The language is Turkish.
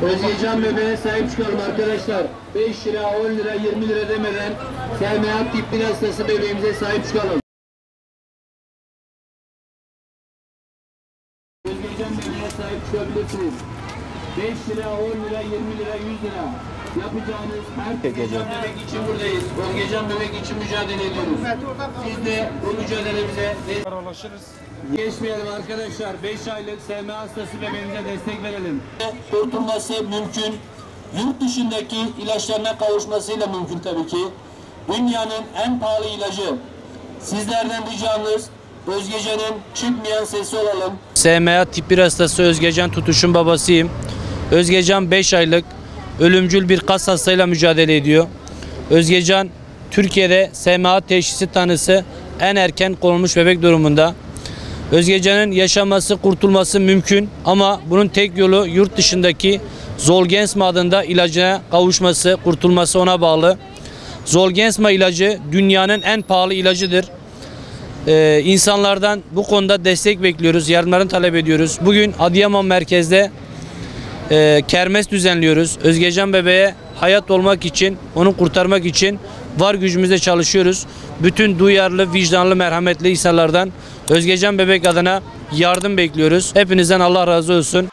Özgecan bebeğe sahip çıkalım arkadaşlar. 5 lira, 10 lira, 20 lira demeden SMA tip 1 hastası bebeğimize sahip çıkalım. Özgecan bebeğe sahip çıkabilirsiniz. 5 lira, 10 lira, 20 lira, 100 lira. Yapacağınız her Özgecan bebek için buradayız. Özgecan bebek için mücadele ediyoruz. Siz de bu mücadelemize ulaşırız. Geçmeyelim arkadaşlar. 5 aylık SMA hastası bebeğimize destek verelim. Kurtulması mümkün. Yurt dışındaki ilaçlarına kavuşmasıyla mümkün tabii ki. Dünyanın en pahalı ilacı. Sizlerden ricamız Özgecan'ın çıkmayan sesi olalım. SMA tip 1 hastası Özgecan Tutuş'un babasıyım. Özgecan 5 aylık ölümcül bir kas hastalığıyla mücadele ediyor. Özgecan Türkiye'de SMA teşhisi tanısı en erken konulmuş bebek durumunda. Özgecan'ın yaşaması, kurtulması mümkün ama bunun tek yolu yurt dışındaki Zolgensma adında ilacına kavuşması, kurtulması ona bağlı. Zolgensma ilacı dünyanın en pahalı ilacıdır. İnsanlardan bu konuda destek bekliyoruz, yardımlarını talep ediyoruz. Bugün Adıyaman merkezde kermes düzenliyoruz. Özgecan bebeğe hayat olmak için, onu kurtarmak için var gücümüzle çalışıyoruz. Bütün duyarlı, vicdanlı, merhametli insanlardan Özgecan bebek adına yardım bekliyoruz. Hepinizden Allah razı olsun.